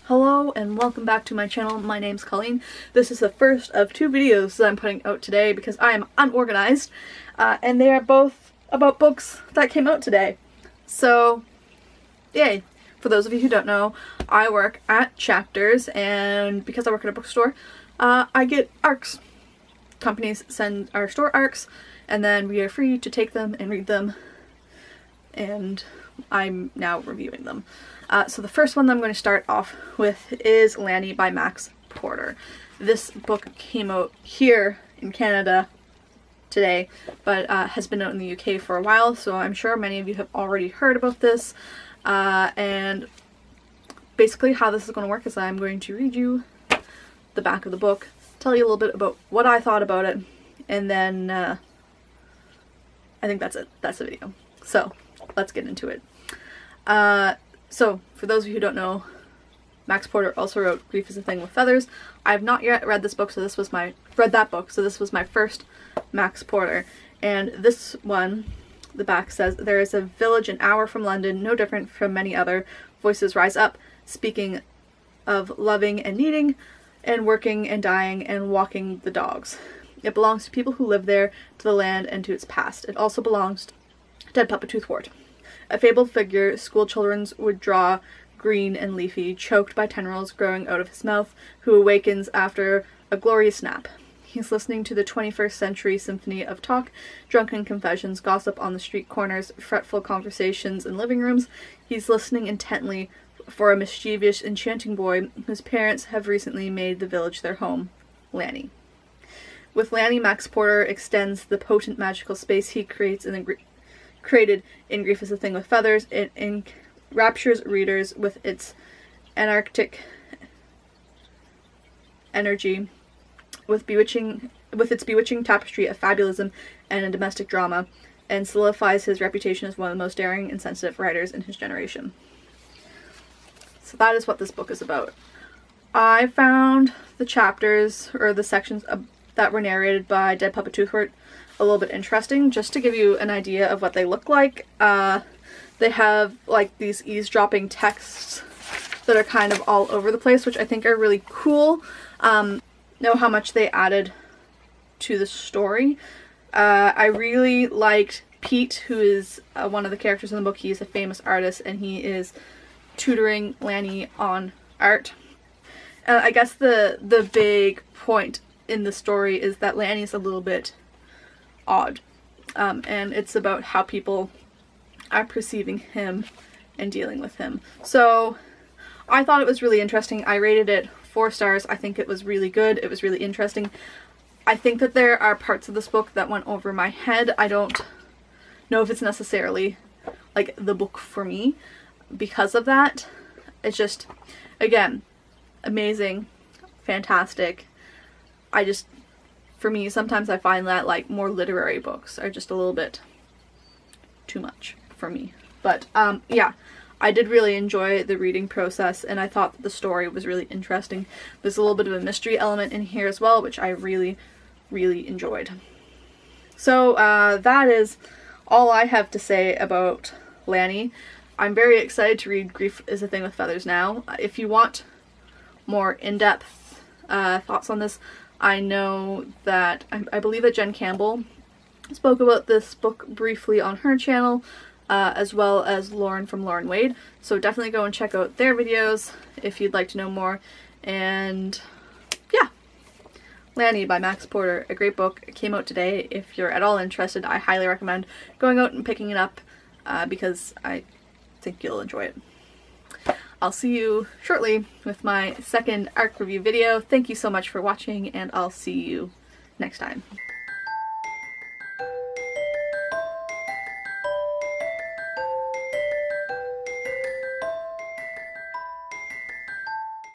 Hello and welcome back to my channel. My name's Colleen. This is the first of two videos that I'm putting out today because I am unorganized, and they are both about books that came out today. So, yay! For those of you who don't know, I work at Chapters, and because I work at a bookstore, I get ARCs. Companies send our store ARCs, and then we are free to take them and read them, and I'm now reviewing them. So the first one that I'm going to start off with is Lanny by Max Porter. This book came out here in Canada today, but has been out in the UK for a while, so I'm sure many of you have already heard about this. And basically how this is going to work is I'm going to read you the back of the book, tell you a little bit about what I thought about it, and then I think that's it. That's the video. So let's get into it. So, for those of you who don't know, Max Porter also wrote Grief is a Thing with Feathers. I have not yet read this book, so this was my first Max Porter. And this one, the back says, "There is a village an hour from London, no different from many other. Voices rise up, speaking of loving and needing, and working and dying and walking the dogs. It belongs to people who live there, to the land, and to its past. It also belongs to dead Papa Toothwort. A fabled figure school children would draw, green and leafy, choked by tendrils growing out of his mouth, who awakens after a glorious nap. He's listening to the 21st century symphony of talk, drunken confessions, gossip on the street corners, fretful conversations in living rooms. He's listening intently for a mischievous, enchanting boy whose parents have recently made the village their home, Lanny. With Lanny, Max Porter extends the potent magical space he created in Grief is a Thing with Feathers. It enraptures readers with its anarchic energy, with its bewitching tapestry of fabulism and a domestic drama, and solidifies his reputation as one of the most daring and sensitive writers in his generation." So that is what this book is about. I found the chapters, or the sections that were narrated by dead Papa Toothwort, a little bit interesting, just to give you an idea of what they look like. They have like these eavesdropping texts that are kind of all over the place, which I think are really cool. Know how much they added to the story. I really liked Pete, who is one of the characters in the book. He is a famous artist, and he is tutoring Lanny on art. I guess the big point in the story is that Lanny's a little bit odd, and it's about how people are perceiving him and dealing with him. So I thought it was really interesting. I rated it 4 stars. I think it was really good. It was really interesting. I think that there are parts of this book that went over my head. I don't know if it's necessarily like the book for me because of that. It's just, again, amazing, fantastic. For me, sometimes I find that like more literary books are just a little bit too much for me. But yeah, I did really enjoy the reading process, and I thought that the story was really interesting. There's a little bit of a mystery element in here as well, which I really, really enjoyed. So that is all I have to say about Lanny. I'm very excited to read Grief is a Thing with Feathers now. If you want more in-depth thoughts on this, I know that, I believe that Jen Campbell spoke about this book briefly on her channel, as well as Lauren from Lauren Wade, so definitely go and check out their videos if you'd like to know more. And yeah, Lanny by Max Porter, a great book. It came out today. If you're at all interested, I highly recommend going out and picking it up, because I think you'll enjoy it. I'll see you shortly with my second ARC review video. Thank you so much for watching, and I'll see you next time.